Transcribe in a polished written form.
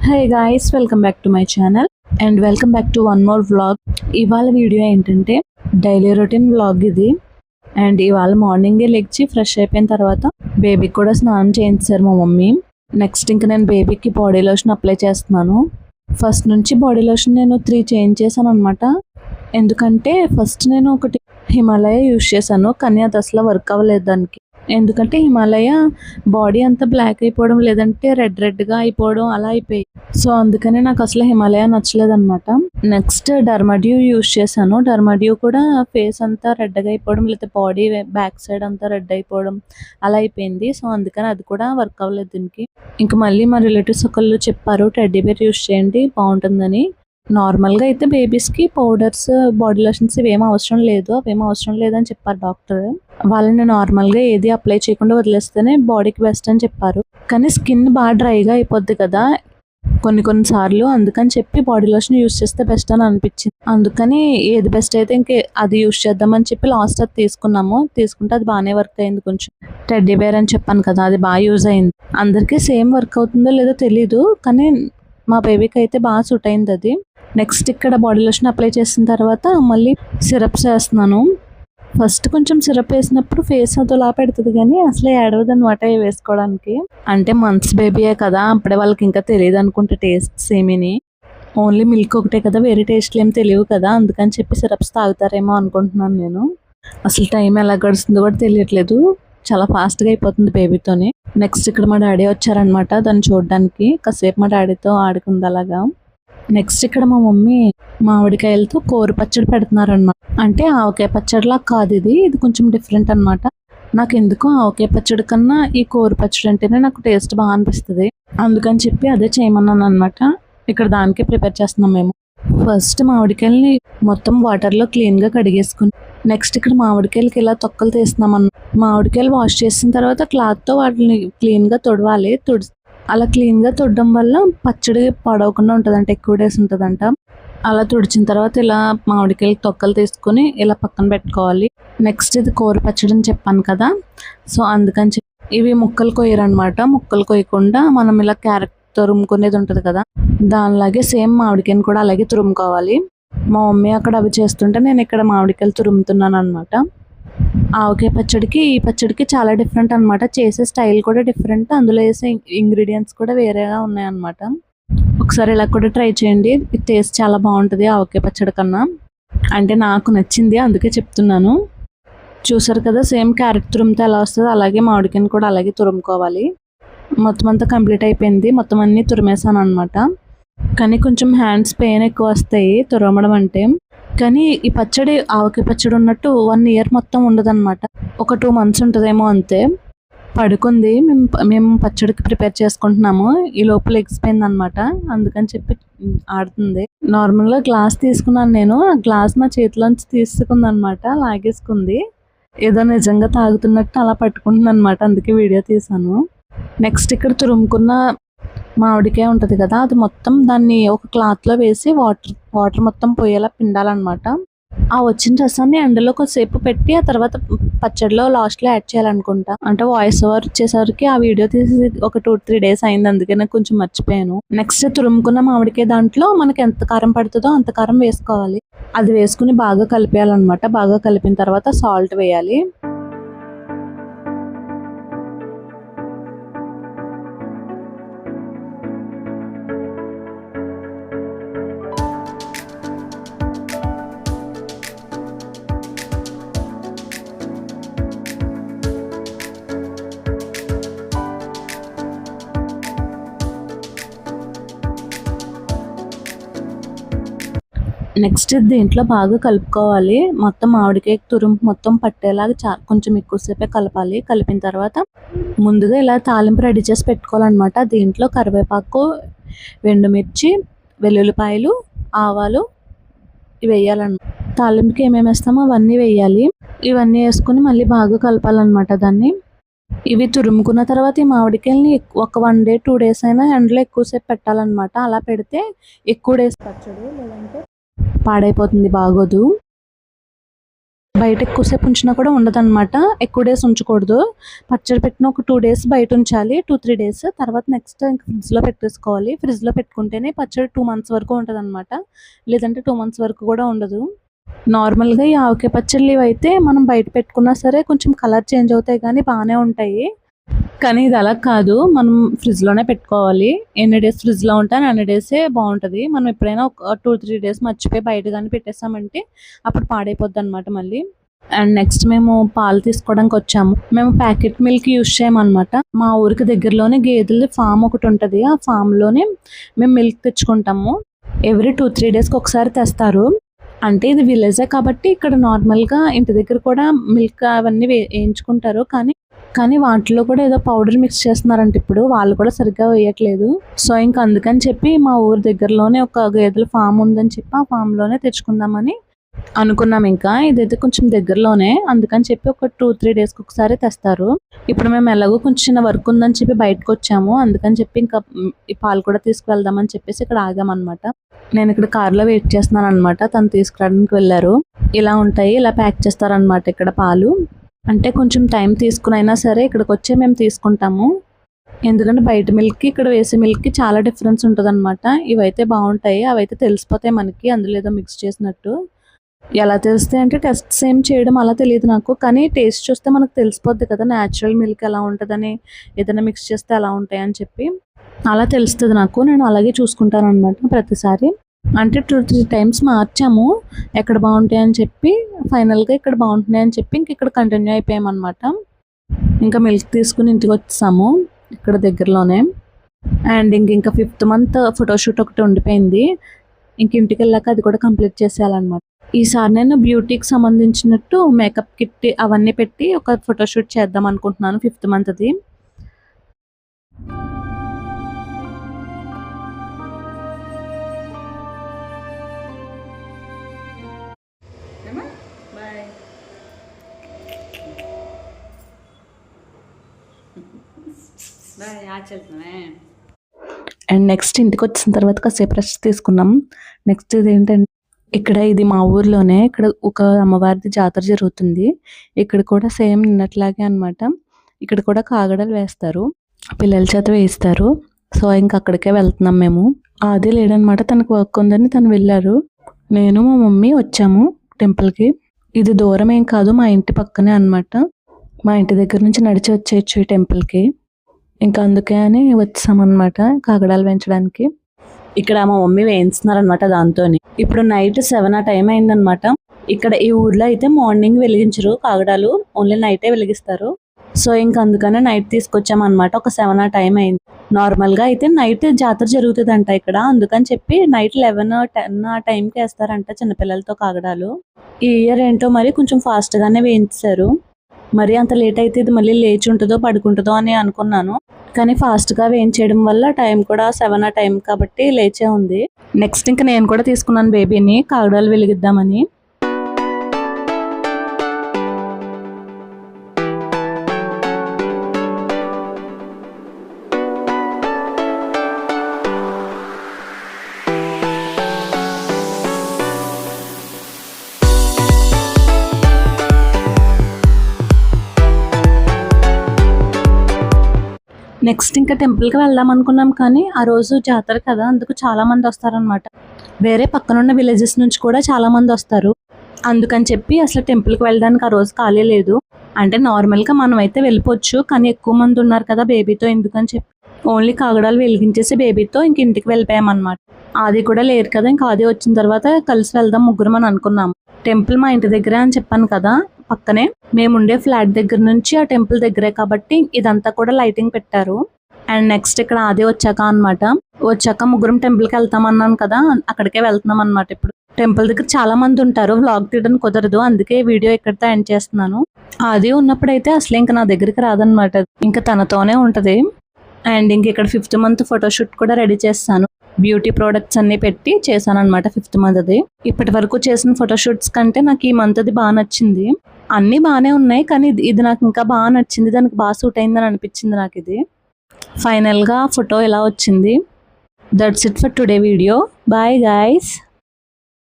Hey guys, welcome back to my channel and welcome back to one more vlog. ఇవాళ video ఏంటంటే daily routine vlog ఇది. And ఇవాళ మార్నింగే లెగ్చి fresh అయిపోయిన తర్వాత బేబీకి కూడా స్నానం చేయించారు మా మమ్మీ. నెక్స్ట్ ఇంకా నేను బేబీకి బాడీ లోషన్ అప్లై చేస్తున్నాను. ఫస్ట్ నుంచి బాడీ లోషన్ నేను 3 చేంజ్ చేశాను అనమాట. ఎందుకంటే ఫస్ట్ నేను ఒకటి హిమాలయ యూజ్ చేశాను, కానీ అది అసలు వర్క్ అవ్వలేదు దానికి. ఎందుకంటే హిమాలయ బాడీ అంతా బ్లాక్ అయిపోవడం, లేదంటే రెడ్గా అయిపోవడం అలా అయిపోయి. సో అందుకని నాకు అసలు హిమాలయ నచ్చలేదన్నమాట. నెక్స్ట్ డర్మాడ్యూ యూజ్ చేశాను. డర్మాడ్యూ కూడా ఫేస్ అంతా రెడ్గా అయిపోవడం, లేకపోతే బాడీ బ్యాక్ సైడ్ అంతా రెడ్ అయిపోవడం అలా అయిపోయింది. సో అందుకని అది కూడా వర్క్ అవ్వలేదు దీనికి. ఇంకా మళ్ళీ మా రిలేటివ్స్ ఒకళ్ళు చెప్పారు టెడ్డీ బేర్ యూజ్ చేయండి బాగుంటుందని. నార్మల్గా అయితే బేబీస్కి పౌడర్స్, బాడీ లోషన్స్ ఇవేమీ అవసరం లేదు, అవేమీ అవసరం లేదని చెప్పారు డాక్టర్. వాళ్ళని నార్మల్గా ఏది అప్లై చేయకుండా వదిలేస్తేనే బాడీకి బెస్ట్ అని చెప్పారు. కానీ స్కిన్ బాగా డ్రైగా అయిపోద్ది కదా కొన్ని సార్లు, అందుకని చెప్పి బాడీ లోషన్ యూస్ చేస్తే బెస్ట్ అని అనిపించింది. అందుకని ఏది బెస్ట్ అయితే ఇంకే అది యూస్ చేద్దామని చెప్పి లాస్ట్ అది తీసుకున్నాము. తీసుకుంటే అది బాగానే వర్క్ అయింది. కొంచెం టెడ్డీ బేర్ అని చెప్పాను కదా, అది బాగా యూజ్ అయింది. అందరికీ సేమ్ వర్క్ అవుతుందో లేదో తెలీదు, కానీ మా బేబీకి అయితే బాగా సూట్ అయింది అది. నెక్స్ట్ ఇక్కడ బాడీ లోషన్ అప్లై చేసిన తర్వాత మళ్ళీ సిరప్స్ వేస్తున్నాను. ఫస్ట్ కొంచెం సిరప్ వేసినప్పుడు ఫేస్ అదోలా పెడుతుంది, కానీ అసలే ఏడవదు అనమాట వేసుకోవడానికి. అంటే మంత్స్ బేబీయే కదా, అప్పుడే వాళ్ళకి ఇంకా తెలియదు అనుకుంటే టేస్ట్స్ ఏమీని. ఓన్లీ మిల్క్ ఒకటే కదా, వేరే టేస్ట్లు ఏమి తెలియవు కదా, అందుకని చెప్పి సిరప్స్ తాగుతారేమో అనుకుంటున్నాను నేను. అసలు టైం ఎలా గడుస్తుందో కూడా తెలియట్లేదు, చాలా ఫాస్ట్గా అయిపోతుంది బేబీతోని. నెక్స్ట్ ఇక్కడ మా డాడీ వచ్చారనమాట దాన్ని చూడడానికి. కాసేపు మా డాడీతో ఆడుకుంది అలాగా. నెక్స్ట్ ఇక్కడ మా మమ్మీ మామిడికాయలతో కోరు పచ్చడి పెడుతున్నారనమాట. అంటే ఆవకాయ పచ్చడిలా కాదు, ఇది కొంచెం డిఫరెంట్ అనమాట. నాకు ఎందుకో ఆవకాయ పచ్చడి కన్నా ఈ కోరు పచ్చడి అంటేనే నాకు టేస్ట్ బాగా అనిపిస్తుంది. అందుకని చెప్పి అదే చేయమన్నాను అనమాట. ఇక్కడ దానికి ప్రిపేర్ చేస్తున్నాం మేము. ఫస్ట్ మామిడికాయలని మొత్తం వాటర్లో క్లీన్గా కడిగేసుకుని, నెక్స్ట్ ఇక్కడ మామిడికాయలకి ఇలా తొక్కలు తీస్తున్నాం. మామిడికాయలు వాష్ చేసిన తర్వాత క్లాత్తో వాటిని క్లీన్గా తొడవాలి. అలా క్లీన్గా తొడడం వల్ల పచ్చడి పాడవకుండా ఉంటుందంట, ఎక్కువ డేస్ ఉంటుందంట. అలా తుడిచిన తర్వాత ఇలా మామిడికాయలు తొక్కలు తీసుకొని ఇలా పక్కన పెట్టుకోవాలి. నెక్స్ట్ ఇది కూర పచ్చడి అని చెప్పాను కదా, సో అందుకని ఇవి ముక్కలు కొయ్యరనమాట. ముక్కలు కొయ్యకుండా మనం ఇలా క్యారెట్ తురుముకునేది ఉంటుంది కదా, దానిలాగే సేమ్ మామిడికాయని కూడా అలాగే తురుముకోవాలి. మా మమ్మీ అక్కడ అవి చేస్తుంటే నేను ఇక్కడ మామిడికాయలు తురుముతున్నాను అనమాట. ఆవకాయ పచ్చడికి ఈ పచ్చడికి చాలా డిఫరెంట్ అనమాట. చేసే స్టైల్ కూడా డిఫరెంట్, అందులో వేసే ఇంగ్రీడియంట్స్ కూడా వేరేగా ఉన్నాయన్నమాట. ఒకసారి ఇలా కూడా ట్రై చేయండి, టేస్ట్ చాలా బాగుంటుంది ఆవకాయ పచ్చడి కన్నా. అంటే నాకు నచ్చింది, అందుకే చెప్తున్నాను. చూసారు కదా, సేమ్ క్యారెట్ తురుముతో ఎలా వస్తుందో అలాగే మామిడికాయని కూడా అలాగే తురుముకోవాలి. మొత్తం అంతా కంప్లీట్ అయిపోయింది, మొత్తం అన్నీ తురిమేసాను అనమాట. కానీ కొంచెం హ్యాండ్స్ పెయిన్ ఎక్కువ వస్తాయి తురమడం అంటే. కానీ ఈ పచ్చడి ఆవకాయ పచ్చడి ఉన్నట్టు 1 year మొత్తం ఉండదన్నమాట, ఒక 2 months ఉంటుందేమో అంతే. పడుకుంది, మేము పచ్చడికి ప్రిపేర్ చేసుకుంటున్నాము. ఈ లోపల ఎగ్గిపోయింది అనమాట, అందుకని చెప్పి ఆడుతుంది. నార్మల్గా గ్లాస్ తీసుకున్నాను నేను, ఆ గ్లాస్ మా చేతిలోంచి తీసుకుంది అనమాట, లాగేసుకుంది. ఏదో నిజంగా తాగుతున్నట్టు అలా పట్టుకుంటుంది అనమాట, అందుకే వీడియో తీసాను. నెక్స్ట్ ఇక్కడ తురుముకున్న మామిడికాయ ఉంటుంది కదా, అది మొత్తం దాన్ని ఒక క్లాత్లో వేసి వాటర్ మొత్తం పోయేలా పిండాలన్నమాట. ఆ వచ్చిన రసాన్ని ఎండలో కొద్దిసేపు పెట్టి ఆ తర్వాత పచ్చడిలో లాస్ట్లో యాడ్ చేయాలనుకుంటా. అంటే వాయిస్ ఓవర్ వచ్చేసరికి ఆ వీడియో తీసి ఒక 2-3 days అయింది, అందుకే నాకు కొంచెం మర్చిపోయాను. నెక్స్ట్ తురుముకున్న మామిడికాయ దాంట్లో మనకి ఎంత కారం పడుతుందో అంత కారం వేసుకోవాలి. అది వేసుకుని బాగా కలిపేయాలన్నమాట. బాగా కలిపిన తర్వాత సాల్ట్ వేయాలి. నెక్స్ట్ దీంట్లో బాగా కలుపుకోవాలి. మొత్తం మామిడికాయ తురుము మొత్తం పట్టేలాగా కొంచెం ఎక్కువసేపే కలపాలి. కలిపిన తర్వాత ముందుగా ఇలా తాలింపు రెడీ చేసి పెట్టుకోవాలన్నమాట. దీంట్లో కరివేపాకు, ఎండుమిర్చి, వెల్లుల్లిపాయలు, ఆవాలు ఇవి వేయాలన్నమాట. తాలింపుకి ఏమేమి వేస్తామో అవన్నీ వేయాలి. ఇవన్నీ వేసుకుని మళ్ళీ బాగా కలపాలన్నమాట దాన్ని. ఇవి తురుముకున్న తర్వాత ఈ మామిడికాయలని ఒక 1 day 2 days అయినా ఎండలో ఎక్కువసేపు పెట్టాలన్నమాట. అలా పెడితే ఎక్కువ డేస్ పచ్చడి, లేదంటే పాడైపోతుంది, బాగోదు. బయట ఎక్కువసేపు ఉంచినా కూడా ఉండదన్నమాట. ఎక్కువ డేస్ ఉంచకూడదు. పచ్చడి పెట్టిన ఒక 2 డేస్ బయట ఉంచాలి. 2-3 డేస్. తర్వాత నెక్స్ట్ ఇంక ఫ్రిడ్జ్‌లో పెట్టేసుకోవాలి. ఫ్రిడ్జ్‌లో పెట్టుకుంటేనే పచ్చడి 2 మంత్స్ వరకు ఉంటదన్నమాట. లేదంటే 2 మంత్స్ వరకు కూడా ఉండదు. నార్మల్‌గా ఈ ఆవకాయ పచ్చడిలివైతే మనం బయట పెట్టుకున్నా సరే కొంచెం కలర్ చేంజ్ అవుతాయి కానీ బానే ఉంటాయి. కానీ ఇది అలా కాదు. మనం ఫ్రిడ్జ్‌లోనే పెట్టుకోవాలి. ఎన్ని డేస్ ఫ్రిడ్జ్‌లో ఉంటే అన్ని డేసే బావుంటది. మనం ఎప్పుడైనా ఒక 2-3 డేస్ మర్చిపోయి బయట గాని పెట్టేసామంటే అప్పుడు పాడైపోద్దనమాట మళ్ళీ. అండ్ నెక్స్ట్ మేము పాలు తీసుకోవడానికొచ్చాము. మేము ప్యాకెట్ మిల్క్ యూజ్ చేయమనమాట. మా ఊరికి దగ్గరలోనే గేదెల ఫార్మ్ ఒకటుంటది. ఆ ఫార్మ్‌లోనే మేము మిల్క్ తెచ్చుకుంటాము. ఎవ్రీ 2-3 డేస్‌కి ఒకసారి తెస్తారు. అంటే ఇది విలేజే కాబట్టి ఇక్కడ నార్మల్‌గా ఇంటి దగ్గర కూడా మిల్క్ అవన్నీ ఏయించుకుంటారు. కానీ వాటిలో కూడా ఏదో పౌడర్ మిక్స్ చేస్తున్నారంట ఇప్పుడు. వాళ్ళు కూడా సరిగ్గా వేయట్లేదు. సో, ఇంక అందుకని చెప్పి మా ఊరు దగ్గరలోనే ఒక గేదెల ఫార్మ్ ఉందని చెప్పి ఆ ఫార్మ్‌లోనే తెచ్చుకుందామని అనుకున్నాం ఇంకా. ఇదైతే కొంచెం దగ్గరలోనే. అందుకని చెప్పి ఒక 2-3 డేస్‌కి ఒకసారి తెస్తారు. ఇప్పుడు మేము ఎలాగో కొంచెం చిన్న వర్క్ ఉందని చెప్పి బయటకొచ్చాము. అందుకని చెప్పి ఇంకా ఈ పాలు కూడా తీసుకువెళ్దామని చెప్పేసి ఇక్కడ ఆగామనమాట. నేను ఇక్కడ కార్‌లో వెయిట్ చేస్తున్నాననమాట. తను తీసుకురావడానికి వెళ్లారు. ఇలా ఉంటాయి. ఇలా ప్యాక్ చేస్తారనమాట ఇక్కడ పాలు. అంటే కొంచెం టైం తీసుకునైనా సరే ఇక్కడికొచ్చే మేము తీసుకుంటాము. ఎందుకంటే బయట మిల్క్‌కి ఇక్కడ వేసే మిల్క్‌కి చాలా డిఫరెన్స్ ఉంటదనమాట. ఇవైతే బావుంటాయి. అవైతే తెలిసిపోతాయి మనకి అందులో ఏదో మిక్స్ చేసినట్టు. ఎలా తెలుస్తాయి అంటే టెస్ట్స్ ఏం చేయడం అలా తెలీదు నాకు. కానీ టేస్ట్ చూస్తే మనకు తెలిసిపోద్ది కదా! నేచురల్ మిల్క్ ఎలా ఉంటదని, ఏదైనా మిక్స్ చేస్తే ఎలా ఉంటాయని చెప్పి. అలా తెలుస్తది నాకు. నేను అలాగే చూసుకుంటాననమాట ప్రతిసారి. అంటే 2-3 టైమ్స్ మార్చాము. ఎక్కడ బావుంటాయని చెప్పి ఫైనల్‌గా ఇక్కడ బావుంటున్నాయని చెప్పి ఇంక ఇక్కడ కంటిన్యూ అయిపోయామనమాట. ఇంకా మిల్క్ తీసుకొని ఇంటికొచ్చేసాము. ఇక్కడ దగ్గరలోనే. అండ్ ఇంకా 5th మంత్ ఫోటోషూట్ ఒకటి ఉండిపోయింది. ఇంక ఇంటికెళ్ళాక అది కూడా కంప్లీట్ చేసేయాలనమాట. ఈసారి నేను బ్యూటీకి సంబంధించినట్టు మేకప్ కిట్ అవన్నీ పెట్టి ఒక ఫోటోషూట్ చేద్దాం అనుకుంటున్నాను 5th మంత్‌ది. అండ్ నెక్స్ట్ ఇంటికొచ్చిన తర్వాత కాసేపు రెస్ట్ తీసుకున్నాం. నెక్స్ట్ ఇదేంటంటే ఇది మా ఊర్లోనే ఇక్కడ ఒక అమ్మవారిది జాతర జరుగుతుంది. ఇక్కడ కూడా సేమ్ నిన్నట్లాగే అనమాట. ఇక్కడ కూడా కాగడాలు వేస్తారు. పిల్లల చేత వేయిస్తారు. సో, ఇంక అక్కడికే వెళ్తున్నాం మేము. ఆది లేడనమాట. తనకు వర్క్ ఉందని తను వెళ్ళారు. నేను మా మమ్మీ వచ్చాము టెంపుల్‌కి. ఇది దూరం ఏం కాదు. మా ఇంటి పక్కనే అనమాట. మా ఇంటి దగ్గర నుంచి నడిచి వచ్చేయచ్చు ఈ టెంపుల్‌కి. ఇంకా అందుకే అని వచ్చామన్నమాట కాగడాలు వేయించడానికి. ఇక్కడ మా మమ్మీ వేయిస్తున్నారనమాట దాంతోని. ఇప్పుడు నైట్ 7 ఆ టైం అయిందనమాట. ఇక్కడ ఈ ఊర్లో అయితే మార్నింగ్ వెలిగించరు కాగడాలు. ఓన్లీ నైటే వెలిగిస్తారు. సో, ఇంక అందుకనే నైట్ తీసుకొచ్చామన్నమాట. ఒక 7 ఆ టైం అయింది. నార్మల్‌గా అయితే నైట్ జాతర జరుగుతదంట ఇక్కడ. అందుకని చెప్పి నైట్ 11, 10 ఆ టైంకి వేస్తారంట చిన్నపిల్లలతో కాగడాలు. ఈ ఇయర్ ఏంటో మరి కొంచెం ఫాస్ట్‌గానే వేయించేశారు. మరి అంత లేట్ అయితే ఇది మళ్ళీ లేచి ఉంటదో, పడుకుంటదో అని అనుకున్నాను. కానీ ఫాస్ట్‌గా వేయించేయడం వల్ల టైం కూడా 7 ఆ టైం కాబట్టి లేచే ఉంది. నెక్స్ట్ ఇంక నేను కూడా తీసుకున్నాను బేబీని కాగడాలు వెలిగిద్దామని. నెక్స్ట్ ఇంకా టెంపుల్‌కి వెళ్దాం అనుకున్నాం కానీ ఆ రోజు జాతర కదా! అందుకు చాలామంది వస్తారనమాట. వేరే పక్కనున్న విలేజెస్ నుంచి కూడా చాలామంది వస్తారు. అందుకని చెప్పి అసలు టెంపుల్‌కి వెళ్ళడానికి ఆ రోజు ఖాళీ లేదు. అంటే నార్మల్‌గా మనమైతే వెళ్ళిపోవచ్చు. కానీ ఎక్కువ మంది ఉన్నారు కదా బేబీతో ఎందుకని చెప్పి ఓన్లీ కాగడాలు వెలిగించేసి బేబీతో ఇంక ఇంటికి వెళ్ళిపోయామన్నమాట. ఆది కూడా లేరు కదా! ఇంకా ఆది వచ్చిన తర్వాత కలిసి వెళ్దాం ముగ్గురం అని అనుకున్నాము. టెంపుల్ మా ఇంటి దగ్గరే అని చెప్పాను కదా! పక్కనే. మేముండే ఫ్లాట్ దగ్గర నుంచి ఆ టెంపుల్ దగ్గరే కాబట్టి ఇదంతా కూడా లైటింగ్ పెట్టారు. అండ్ నెక్స్ట్ ఇక్కడ ఆది వచ్చాక ముగ్గురం టెంపుల్‌కి వెళ్తామన్నాను కదా! అక్కడికే వెళ్తున్నాం అనమాట ఇప్పుడు. టెంపుల్ దగ్గర చాలా మంది ఉంటారు. వ్లాగ్ తీయడం కుదరదు. అందుకే వీడియో ఇక్కడితో ఎండ్ చేస్తున్నాను. ఆది ఉన్నప్పుడైతే అసలు ఇంక నా దగ్గరికి రాదనమాట. ఇంక తనతోనే ఉంటది. అండ్ ఇంక ఇక్కడ 5th మంత్ ఫోటోషూట్ కూడా రెడీ చేస్తాను. బ్యూటీ ప్రోడక్ట్స్ అన్ని పెట్టి చేశానన్నమాట 5th మంత్‌ది. ఇప్పటి వరకు చేసిన ఫోటోషూట్స్ కంటే నాకు ఈ మంత్‌ది బాగా నచ్చింది. అన్నీ బాగానే ఉన్నాయి కానీ ఇది నాకు ఇంకా బాగా నచ్చింది. దానికి బాగా సూట్ అయిందని అనిపించింది నాకు ఇది. ఫైనల్‌గా ఫోటో ఇలా వచ్చింది. That's it for today video. Bye guys.